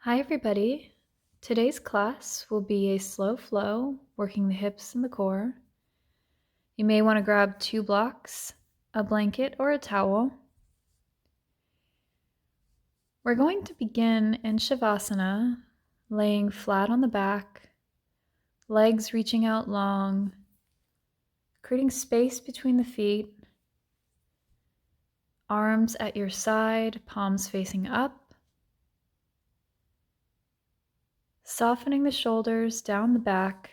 Hi, everybody. Today's class will be a slow flow, working the hips and the core. You may want to grab 2 blocks, a blanket, or a towel. We're going to begin in Shavasana, laying flat on the back, legs reaching out long, creating space between the feet, arms at your side, palms facing up, softening the shoulders down the back,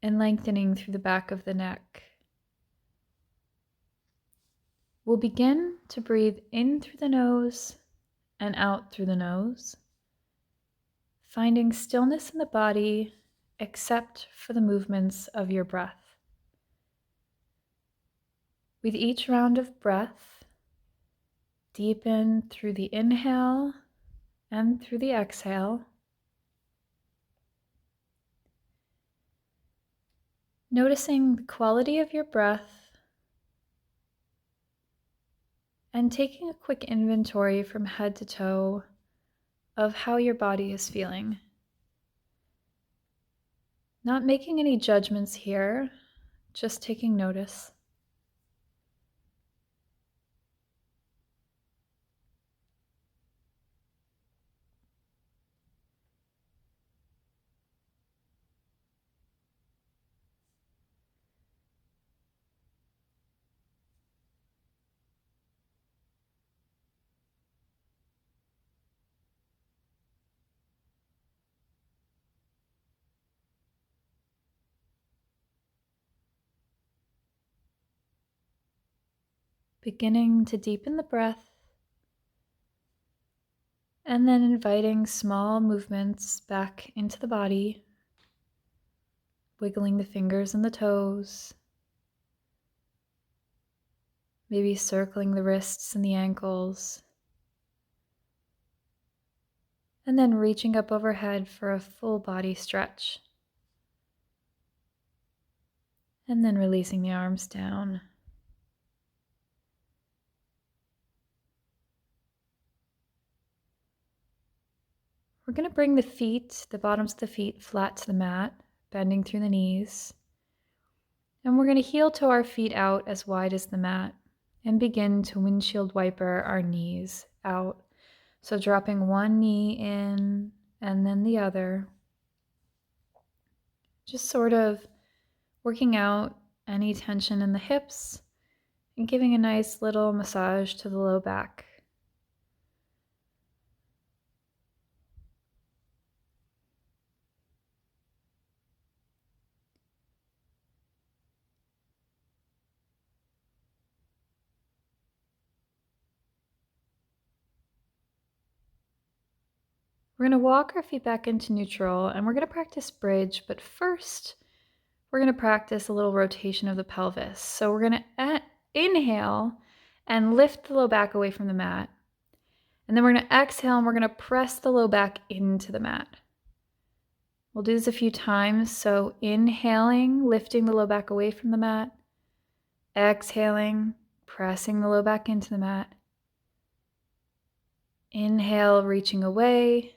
and lengthening through the back of the neck. We'll begin to breathe in through the nose and out through the nose, finding stillness in the body except for the movements of your breath. With each round of breath, deepen through the inhale and through the exhale. Noticing the quality of your breath and taking a quick inventory from head to toe of how your body is feeling. Not making any judgments here, just taking notice. Beginning to deepen the breath, and then inviting small movements back into the body, wiggling the fingers and the toes, maybe circling the wrists and the ankles, and then reaching up overhead for a full body stretch, and then releasing the arms down. We're going to bring the bottoms of the feet flat to the mat, bending through the knees. And we're going to heel toe our feet out as wide as the mat and begin to windshield wiper our knees out. So dropping one knee in and then the other. Just sort of working out any tension in the hips and giving a nice little massage to the low back. We're going to walk our feet back into neutral and we're going to practice bridge, but first we're going to practice a little rotation of the pelvis. So we're going to inhale and lift the low back away from the mat. And then we're going to exhale and we're going to press the low back into the mat. We'll do this a few times. So inhaling, lifting the low back away from the mat. Exhaling, pressing the low back into the mat. Inhale, reaching away.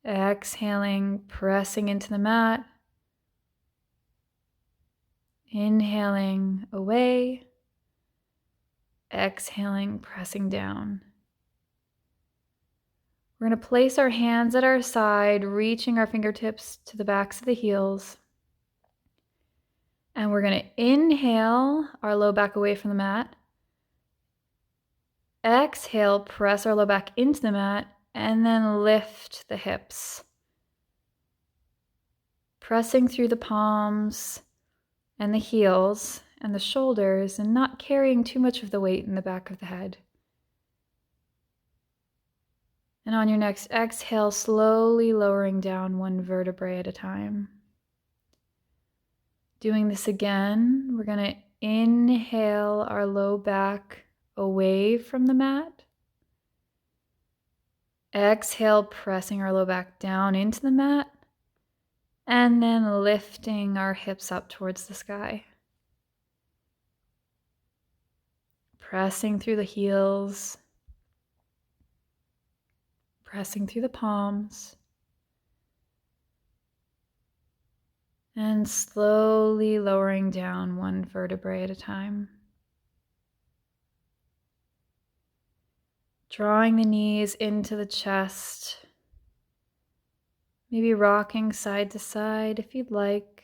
Exhaling, pressing into the mat. Inhaling away. Exhaling, pressing down. We're going to place our hands at our side, reaching our fingertips to the backs of the heels. And we're going to inhale our low back away from the mat. Exhale, press our low back into the mat, and then lift the hips. Pressing through the palms and the heels and the shoulders and not carrying too much of the weight in the back of the head. And on your next exhale, slowly lowering down one vertebrae at a time. Doing this again, we're going to inhale our low back away from the mat. Exhale, pressing our low back down into the mat. And then lifting our hips up towards the sky. Pressing through the heels. Pressing through the palms. And slowly lowering down one vertebrae at a time. Drawing the knees into the chest. Maybe rocking side to side if you'd like.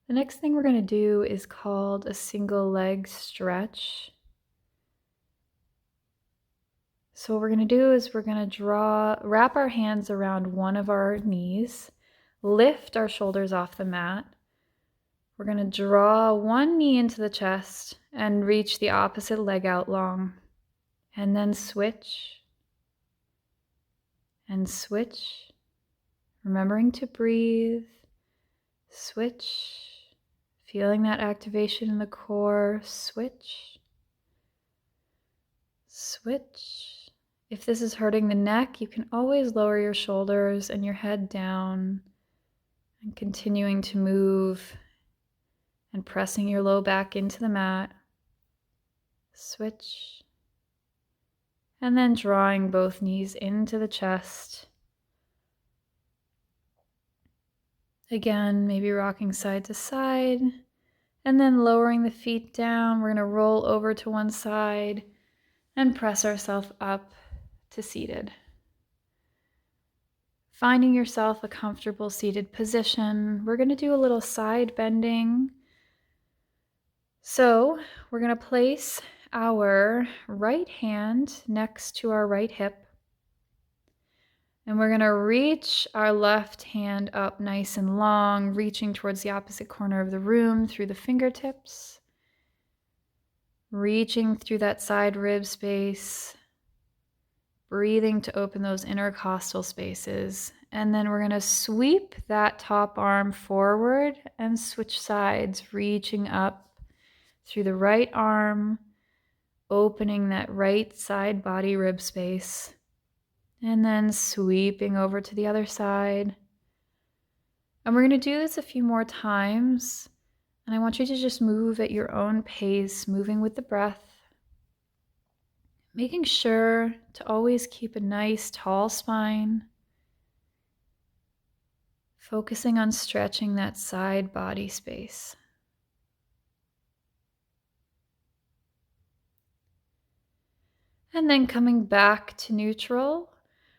The next thing we're going to do is called a single leg stretch. So what we're going to do is we're going to wrap our hands around one of our knees, lift our shoulders off the mat. We're going to draw one knee into the chest and reach the opposite leg out long. And then switch and switch, remembering to breathe, switch, feeling that activation in the core, switch, switch. If this is hurting the neck, you can always lower your shoulders and your head down and continuing to move and pressing your low back into the mat. Switch. And then drawing both knees into the chest. Again, maybe rocking side to side. And then lowering the feet down. We're going to roll over to one side and press ourselves up to seated. Finding yourself a comfortable seated position, we're going to do a little side bending. So we're going to place our right hand next to our right hip. And we're going to reach our left hand up nice and long, reaching towards the opposite corner of the room through the fingertips. Reaching through that side rib space. Breathing to open those intercostal spaces. And then we're going to sweep that top arm forward and switch sides, reaching up through the right arm, opening that right side body rib space, and then sweeping over to the other side. And we're going to do this a few more times. And I want you to just move at your own pace, moving with the breath. Making sure to always keep a nice tall spine. Focusing on stretching that side body space. And then coming back to neutral,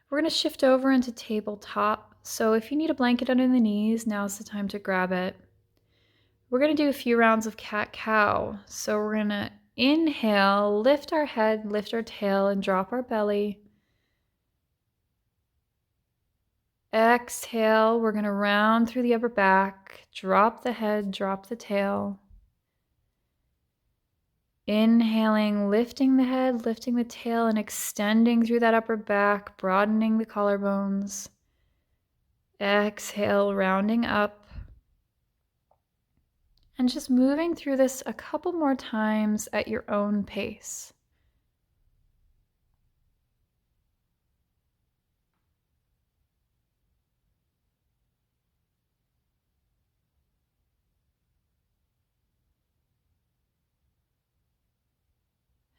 we're going to shift over into tabletop. So if you need a blanket under the knees, now's the time to grab it. We're going to do a few rounds of cat-cow. So we're going to inhale, lift our head, lift our tail, and drop our belly. Exhale, we're going to round through the upper back, drop the head, drop the tail. Inhaling, lifting the head, lifting the tail, and extending through that upper back, broadening the collarbones. Exhale, rounding up. And just moving through this a couple more times at your own pace.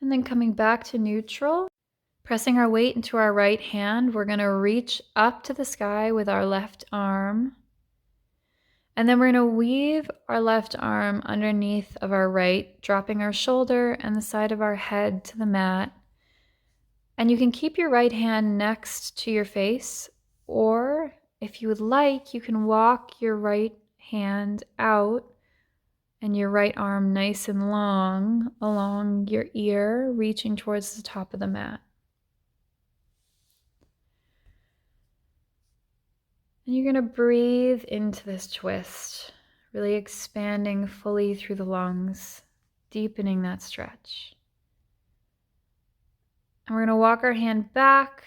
And then coming back to neutral, pressing our weight into our right hand, we're going to reach up to the sky with our left arm. And then we're going to weave our left arm underneath of our right, dropping our shoulder and the side of our head to the mat. And you can keep your right hand next to your face, or if you would like, you can walk your right hand out and your right arm nice and long along your ear, reaching towards the top of the mat. And you're going to breathe into this twist, really expanding fully through the lungs, deepening that stretch. And we're going to walk our hand back.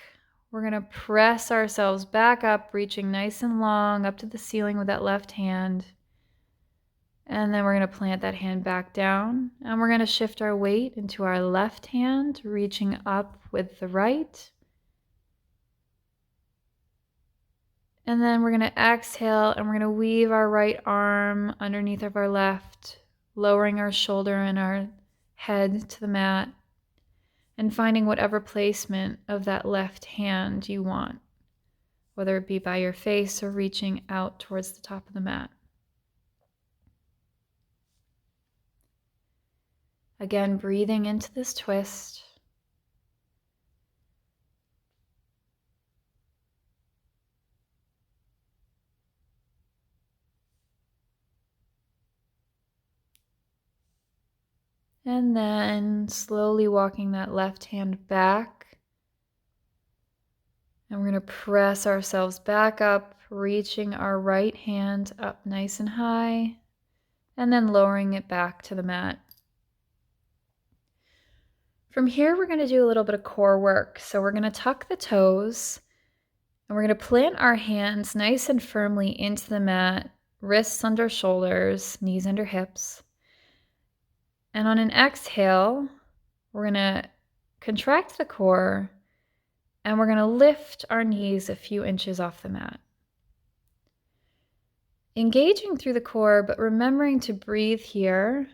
We're going to press ourselves back up, reaching nice and long up to the ceiling with that left hand. And then we're going to plant that hand back down. And we're going to shift our weight into our left hand, reaching up with the right. And then we're going to exhale and we're going to weave our right arm underneath of our left, lowering our shoulder and our head to the mat, and finding whatever placement of that left hand you want, whether it be by your face or reaching out towards the top of the mat. Again, breathing into this twist. And then slowly walking that left hand back. And we're going to press ourselves back up, reaching our right hand up nice and high, and then lowering it back to the mat. From here, we're going to do a little bit of core work. So we're going to tuck the toes, and we're going to plant our hands nice and firmly into the mat, wrists under shoulders, knees under hips. And on an exhale, we're going to contract the core, and we're going to lift our knees a few inches off the mat. Engaging through the core, but remembering to breathe here,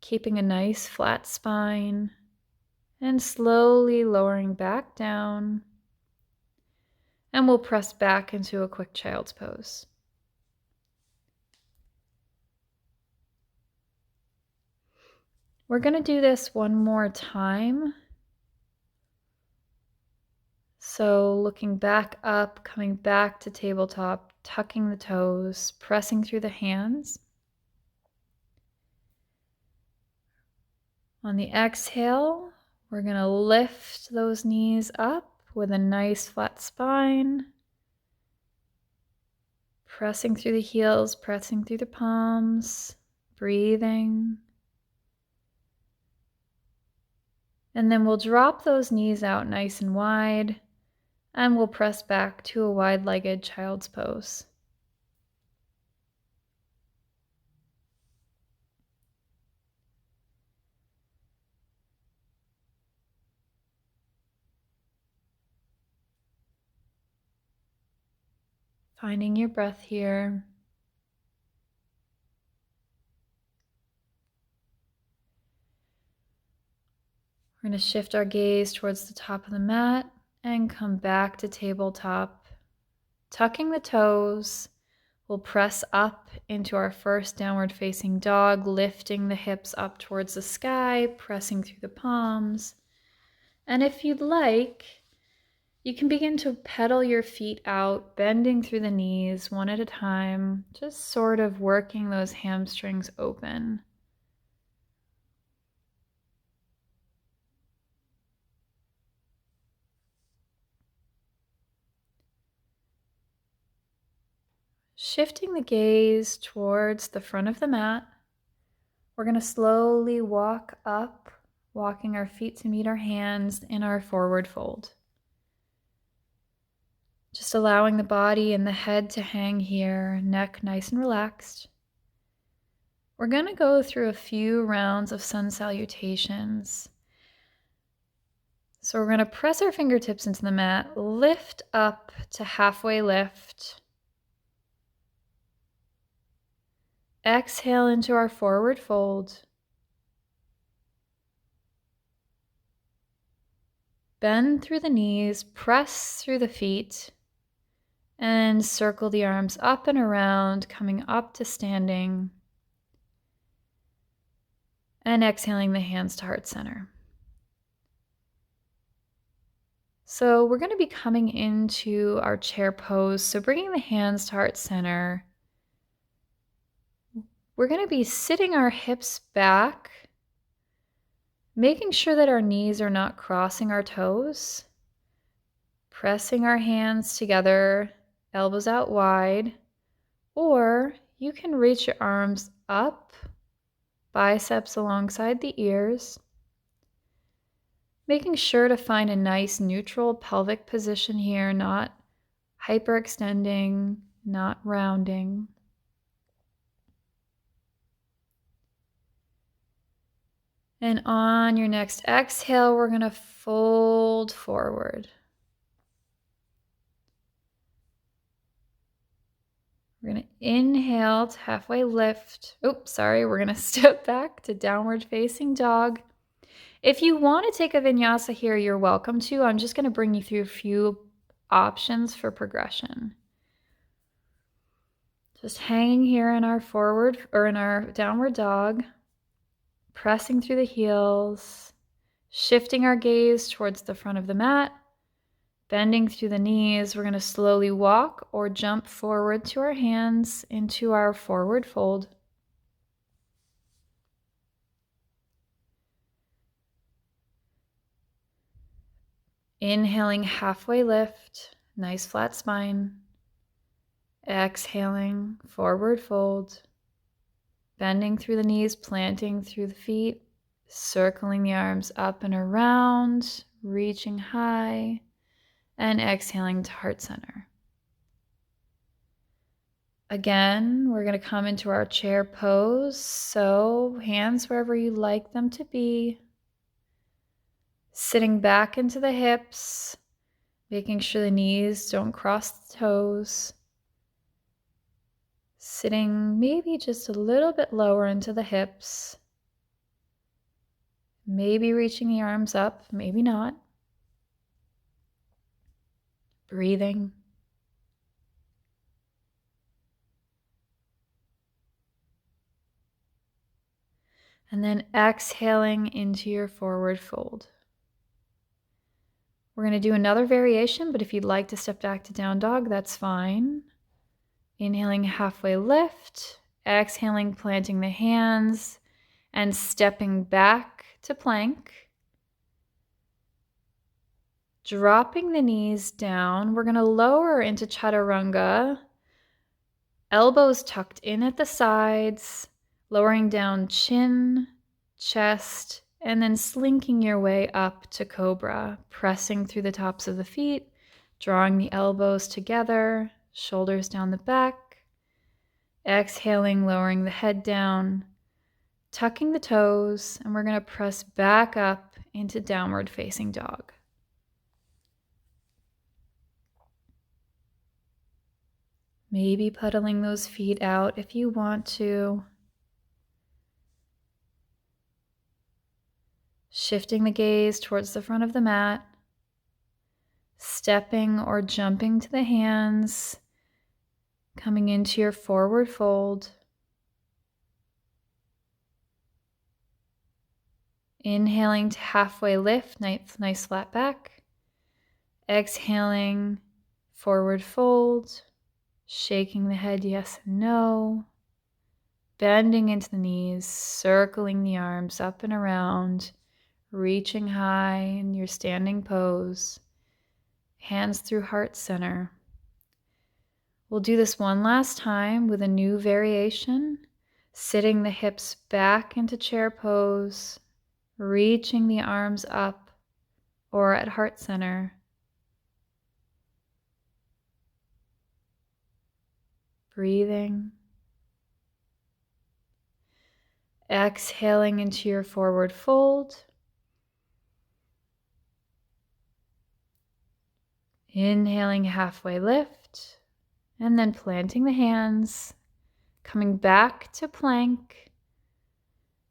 keeping a nice flat spine, and slowly lowering back down. And we'll press back into a quick child's pose. We're going to do this one more time. So looking back up, coming back to tabletop, tucking the toes, pressing through the hands. On the exhale, we're going to lift those knees up with a nice flat spine. Pressing through the heels, pressing through the palms, breathing. And then we'll drop those knees out nice and wide, and we'll press back to a wide-legged child's pose. Finding your breath here. We're going to shift our gaze towards the top of the mat and come back to tabletop. Tucking the toes, we'll press up into our first downward facing dog, lifting the hips up towards the sky, pressing through the palms. And if you'd like, you can begin to pedal your feet out, bending through the knees one at a time, just sort of working those hamstrings open. Shifting the gaze towards the front of the mat, we're going to slowly walk up, walking our feet to meet our hands in our forward fold. Just allowing the body and the head to hang here, neck nice and relaxed. We're going to go through a few rounds of sun salutations. So we're going to press our fingertips into the mat, lift up to halfway lift. Exhale into our forward fold. Bend through the knees, press through the feet, and circle the arms up and around, coming up to standing. And exhaling the hands to heart center. So we're going to be coming into our chair pose. So bringing the hands to heart center. We're going to be sitting our hips back, making sure that our knees are not crossing our toes, pressing our hands together, elbows out wide, or you can reach your arms up, biceps alongside the ears, making sure to find a nice neutral pelvic position here, not hyperextending, not rounding. And on your next exhale, we're going to fold forward. We're going to inhale to halfway lift. Oops, sorry. We're going to step back to downward facing dog. If you want to take a vinyasa here, you're welcome to. I'm just going to bring you through a few options for progression. Just hanging here in our forward or in our downward dog, pressing through the heels, shifting our gaze towards the front of the mat, bending through the knees. We're going to slowly walk or jump forward to our hands into our forward fold. Inhaling, halfway lift, nice flat spine. Exhaling, forward fold. Bending through the knees, planting through the feet, circling the arms up and around, reaching high, and exhaling to heart center. Again, we're going to come into our chair pose, so hands wherever you like them to be. Sitting back into the hips, making sure the knees don't cross the toes. Sitting maybe just a little bit lower into the hips. Maybe reaching the arms up, maybe not. Breathing. And then exhaling into your forward fold. We're going to do another variation, but if you'd like to step back to down dog, that's fine. Inhaling, halfway lift. Exhaling, planting the hands and stepping back to plank. Dropping the knees down. We're going to lower into chaturanga. Elbows tucked in at the sides, lowering down chin, chest, and then slinking your way up to cobra, pressing through the tops of the feet, drawing the elbows together, shoulders down the back. Exhaling, lowering the head down, tucking the toes, and we're going to press back up into downward facing dog. Maybe puddling those feet out if you want to. Shifting the gaze towards the front of the mat. Stepping or jumping to the hands. Coming into your forward fold. Inhaling to halfway lift, nice flat back. Exhaling, forward fold. Shaking the head yes and no. Bending into the knees, circling the arms up and around, reaching high in your standing pose. Hands through heart center. We'll do this one last time with a new variation. Sitting the hips back into chair pose, reaching the arms up or at heart center. Breathing. Exhaling into your forward fold. Inhaling, halfway lift, and then planting the hands, coming back to plank.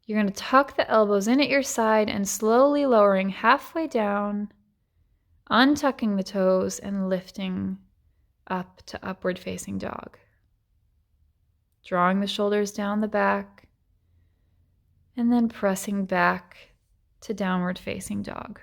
You're going to tuck the elbows in at your side and slowly lowering halfway down, untucking the toes and lifting up to upward facing dog. Drawing the shoulders down the back, and then pressing back to downward facing dog.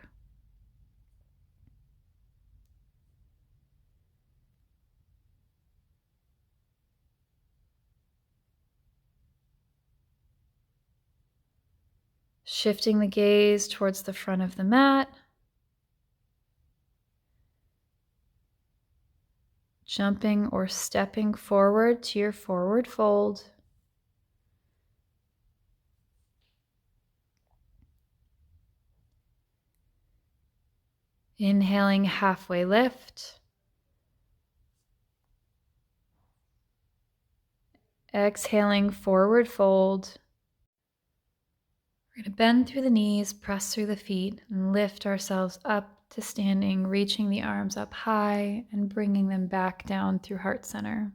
Shifting the gaze towards the front of the mat. Jumping or stepping forward to your forward fold. Inhaling, halfway lift. Exhaling, forward fold. We're going to bend through the knees, press through the feet, and lift ourselves up to standing, reaching the arms up high and bringing them back down through heart center.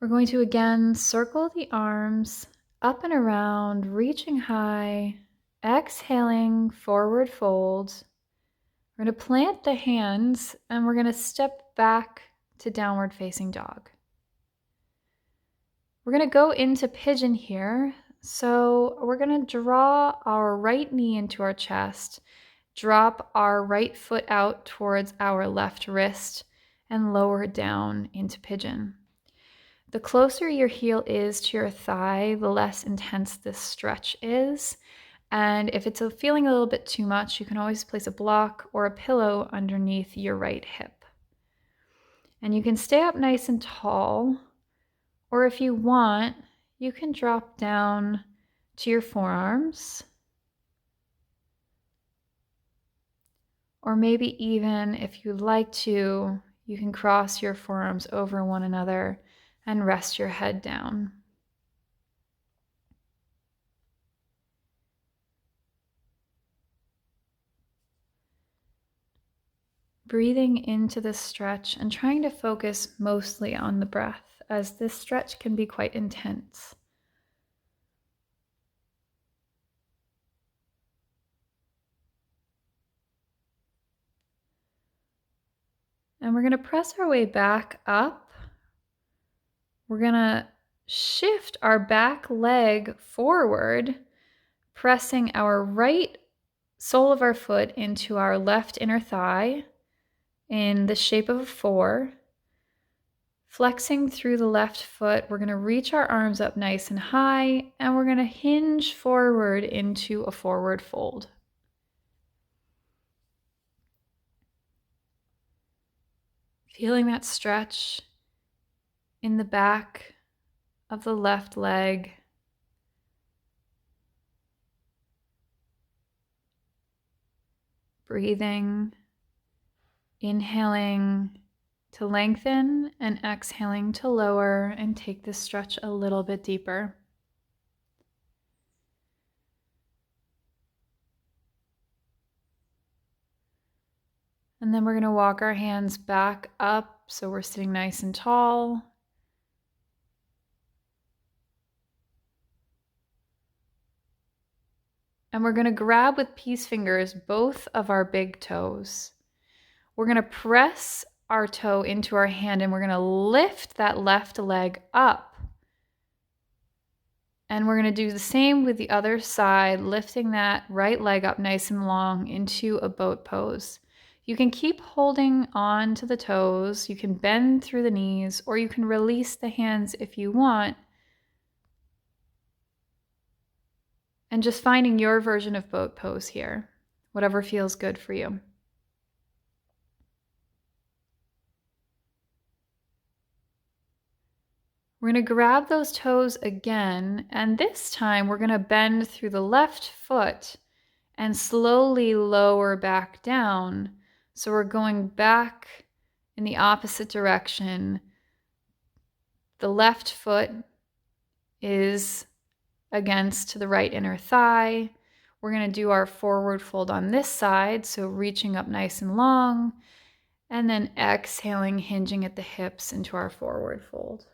We're going to again circle the arms up and around, reaching high, exhaling, forward fold. We're going to plant the hands and we're going to step back to downward facing dog. We're going to go into pigeon here. So we're going to draw our right knee into our chest, drop our right foot out towards our left wrist, and lower down into pigeon. The closer your heel is to your thigh, the less intense this stretch is. And if it's feeling a little bit too much, you can always place a block or a pillow underneath your right hip. And you can stay up nice and tall, or if you want, you can drop down to your forearms. Or maybe even if you'd like to, you can cross your forearms over one another and rest your head down. Breathing into the stretch and trying to focus mostly on the breath, as this stretch can be quite intense. And we're going to press our way back up. We're going to shift our back leg forward, pressing our right sole of our foot into our left inner thigh in the shape of a 4. Flexing through the left foot, we're going to reach our arms up nice and high, and we're going to hinge forward into a forward fold. Feeling that stretch in the back of the left leg. Breathing, inhaling to lengthen and exhaling to lower and take this stretch a little bit deeper. And then we're going to walk our hands back up so we're sitting nice and tall. And we're going to grab with peace fingers both of our big toes. We're going to press our toe into our hand and we're going to lift that left leg up. And we're going to do the same with the other side, lifting that right leg up nice and long into a boat pose. You can keep holding on to the toes, you can bend through the knees, or you can release the hands if you want. And just finding your version of boat pose here, whatever feels good for you. We're going to grab those toes again, and this time we're going to bend through the left foot and slowly lower back down. So we're going back in the opposite direction. The left foot is against the right inner thigh. We're going to do our forward fold on this side, so reaching up nice and long, and then exhaling, hinging at the hips into our forward fold.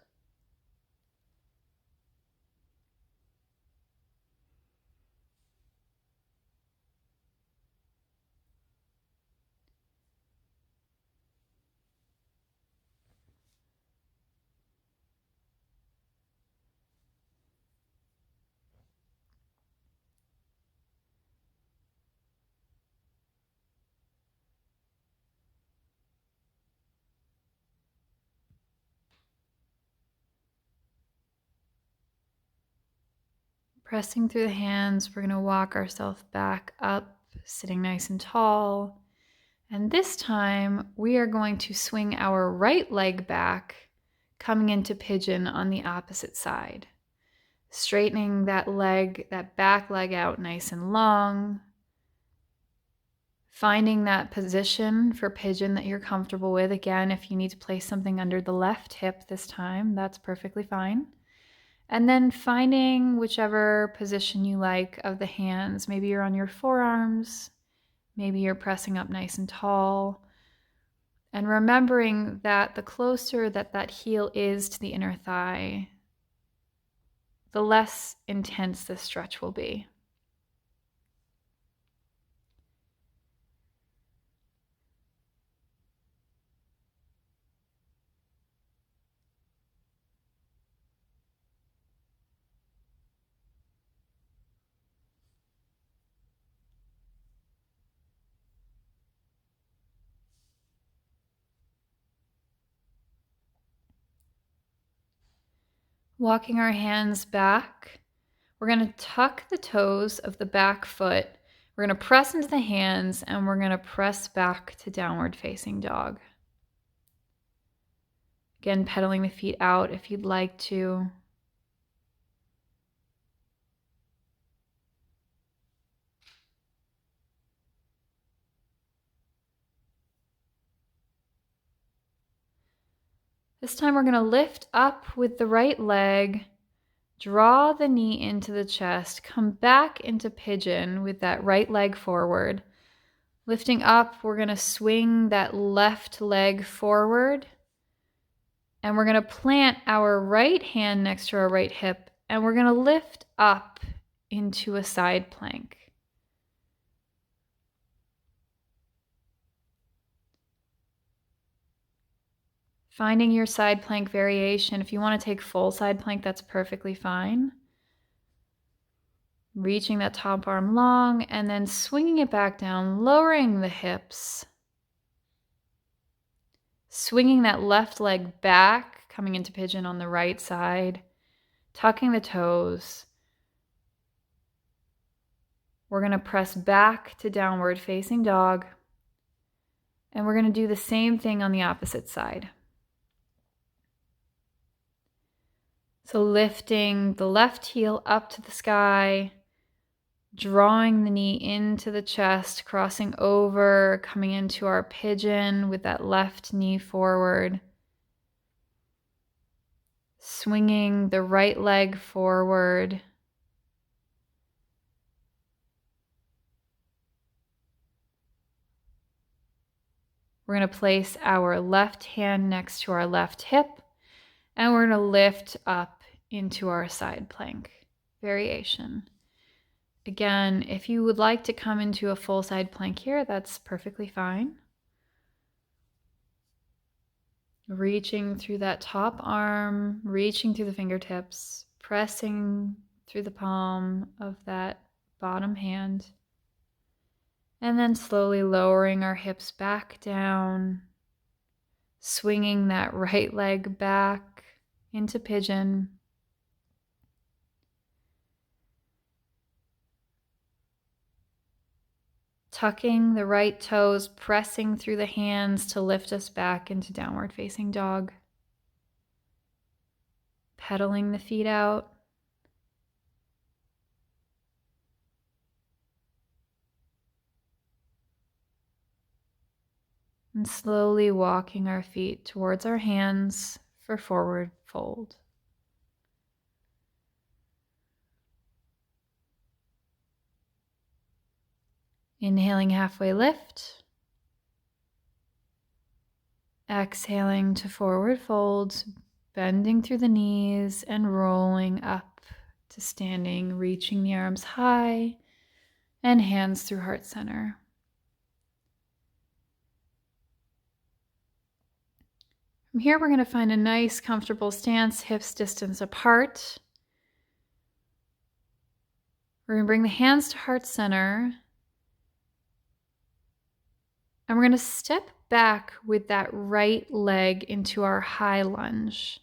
Pressing through the hands, we're going to walk ourselves back up, sitting nice and tall. And this time, we are going to swing our right leg back, coming into pigeon on the opposite side. Straightening that leg, that back leg out nice and long. Finding that position for pigeon that you're comfortable with. Again, if you need to place something under the left hip this time, that's perfectly fine. And then finding whichever position you like of the hands. Maybe you're on your forearms, maybe you're pressing up nice and tall. And remembering that the closer that heel is to the inner thigh, the less intense this stretch will be. Walking our hands back, we're going to tuck the toes of the back foot. We're going to press into the hands and we're going to press back to downward facing dog. Again, pedaling the feet out if you'd like to. This time we're going to lift up with the right leg, draw the knee into the chest, come back into pigeon with that right leg forward. Lifting up, we're going to swing that left leg forward, and we're going to plant our right hand next to our right hip, and we're going to lift up into a side plank. Finding your side plank variation. If you want to take full side plank, that's perfectly fine. Reaching that top arm long and then swinging it back down, lowering the hips. Swinging that left leg back, coming into pigeon on the right side, tucking the toes. We're going to press back to downward facing dog. And we're going to do the same thing on the opposite side. So lifting the left heel up to the sky, drawing the knee into the chest, crossing over, coming into our pigeon with that left knee forward. Swinging the right leg forward. We're going to place our left hand next to our left hip, and we're going to lift up into our side plank variation. Again, if you would like to come into a full side plank here, that's perfectly fine. Reaching through that top arm, reaching through the fingertips, pressing through the palm of that bottom hand, and then slowly lowering our hips back down, swinging that right leg back into pigeon. Tucking the right toes, pressing through the hands to lift us back into downward facing dog. Pedaling the feet out. And slowly walking our feet towards our hands for forward fold. Inhaling halfway lift. Exhaling to forward fold, bending through the knees and rolling up to standing, reaching the arms high and hands through heart center. From here, we're going to find a nice, comfortable stance, hips distance apart. We're going to bring the hands to heart center. And we're going to step back with that right leg into our high lunge.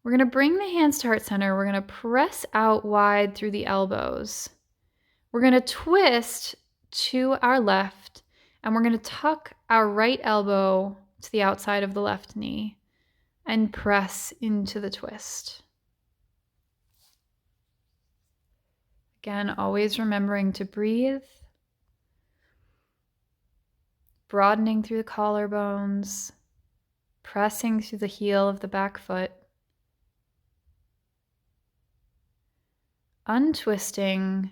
We're going to bring the hands to heart center. We're going to press out wide through the elbows. We're going to twist to our left, and we're going to tuck our right elbow to the outside of the left knee and press into the twist. Again, always remembering to breathe. Broadening through the collarbones, pressing through the heel of the back foot. Untwisting,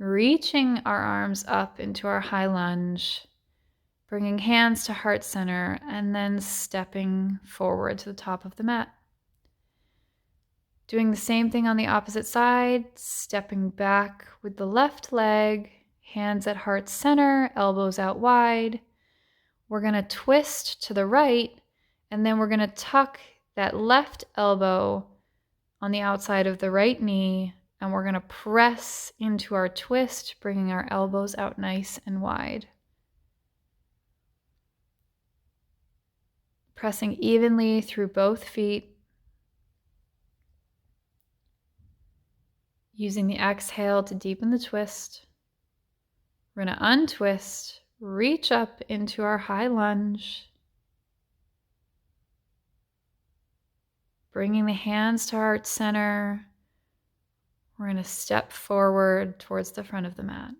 reaching our arms up into our high lunge, Bringing hands to heart center and then stepping forward to the top of the mat. Doing the same thing on the opposite side, stepping back with the left leg, hands at heart center, elbows out wide. We're going to twist to the right, and then we're going to tuck that left elbow on the outside of the right knee, and we're going to press into our twist, bringing our elbows out nice and wide. Pressing evenly through both feet. Using the exhale to deepen the twist. We're going to untwist, reach up into our high lunge. Bringing the hands to heart center. We're going to step forward towards the front of the mat.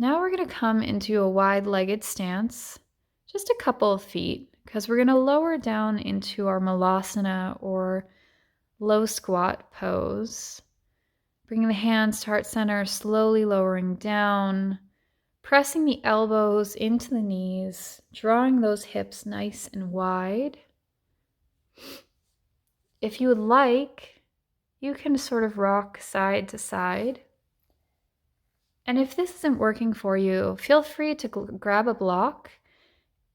Now we're going to come into a wide-legged stance, just a couple of feet, because we're going to lower down into our Malasana or low squat pose. Bringing the hands to heart center, slowly lowering down, pressing the elbows into the knees, drawing those hips nice and wide. If you would like, you can sort of rock side to side. And if this isn't working for you, feel free to grab a block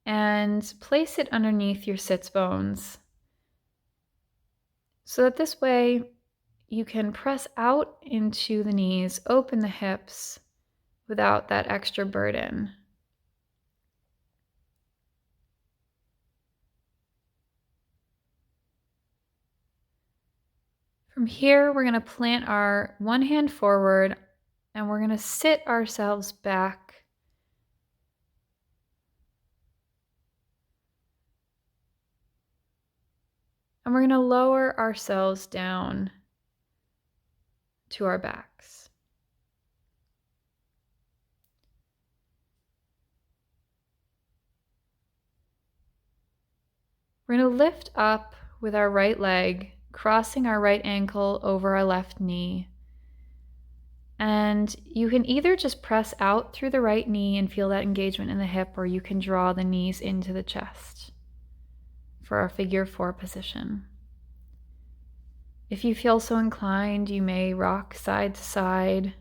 and place it underneath your sits bones. So that this way you can press out into the knees, open the hips without that extra burden. From here, we're going to plant our one hand forward and we're going to sit ourselves back. And we're going to lower ourselves down to our backs. We're going to lift up with our right leg, crossing our right ankle over our left knee. And you can either just press out through the right knee and feel that engagement in the hip, or you can draw the knees into the chest for our figure 4 position. If you feel so inclined, you may rock side to side.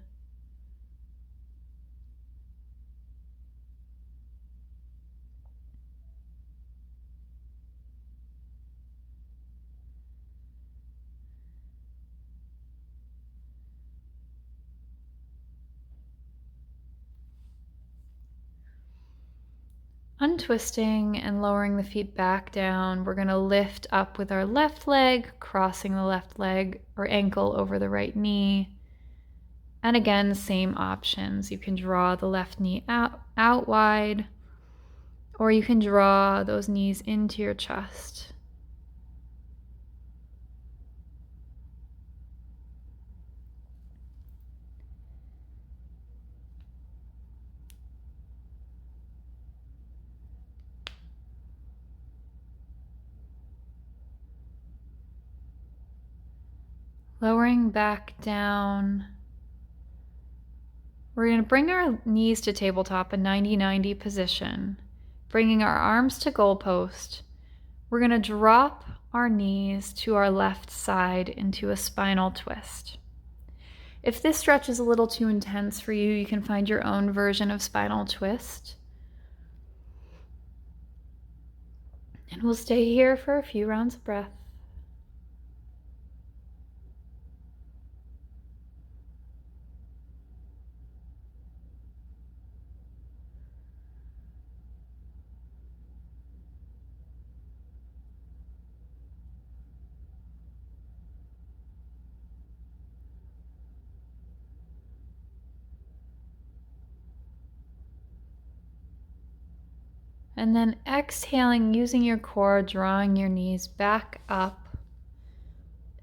Untwisting and lowering the feet back down, we're going to lift up with our left leg, crossing the left leg or ankle over the right knee. And again, same options. You can draw the left knee out wide, or you can draw those knees into your chest. Lowering back down. We're going to bring our knees to tabletop, a 90-90 position. Bringing our arms to goalpost. We're going to drop our knees to our left side into a spinal twist. If this stretch is a little too intense for you, you can find your own version of spinal twist. And we'll stay here for a few rounds of breath. And then exhaling, using your core, drawing your knees back up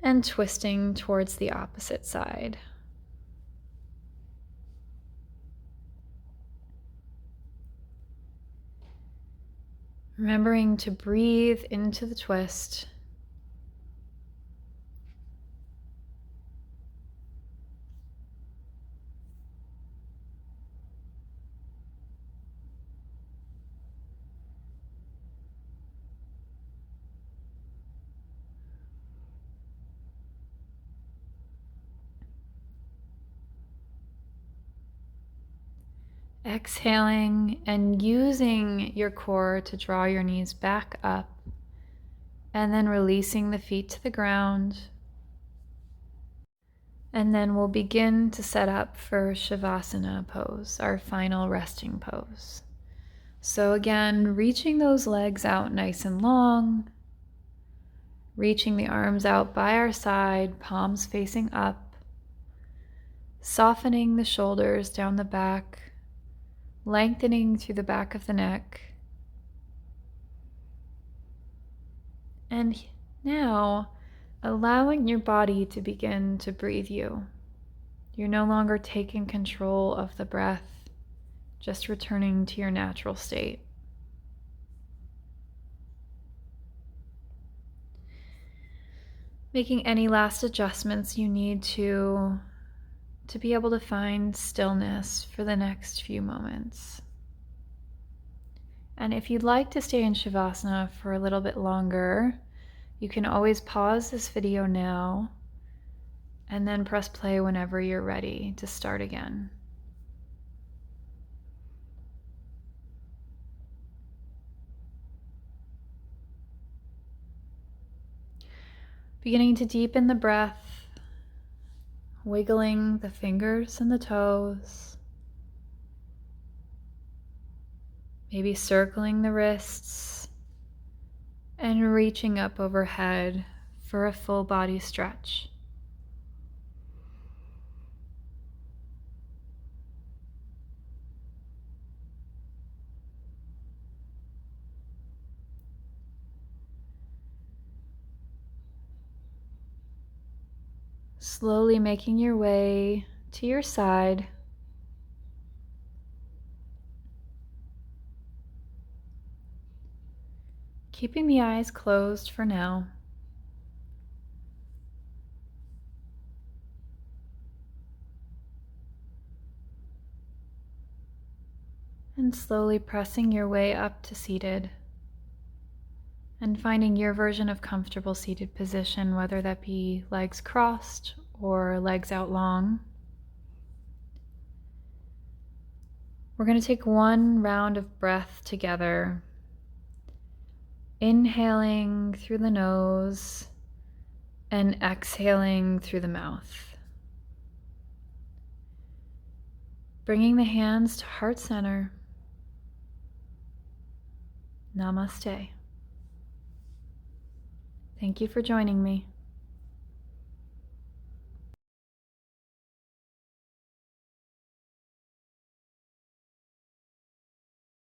and twisting towards the opposite side. Remembering to breathe into the twist. Exhaling and using your core to draw your knees back up, and then releasing the feet to the ground. And then we'll begin to set up for Shavasana pose, our final resting pose. So again, reaching those legs out nice and long, reaching the arms out by our side, palms facing up, softening the shoulders down the back, lengthening through the back of the neck. And now, allowing your body to begin to breathe you. You're no longer taking control of the breath, just returning to your natural state. Making any last adjustments you need to be able to find stillness for the next few moments. And if you'd like to stay in Shavasana for a little bit longer, you can always pause this video now and then press play whenever you're ready to start again. Beginning to deepen the breath, wiggling the fingers and the toes, maybe circling the wrists, and reaching up overhead for a full body stretch. Slowly making your way to your side. Keeping the eyes closed for now. And slowly pressing your way up to seated. And finding your version of comfortable seated position, whether that be legs crossed or legs out long. We're going to take one round of breath together. Inhaling through the nose and exhaling through the mouth. Bringing the hands to heart center. Namaste. Thank you for joining me.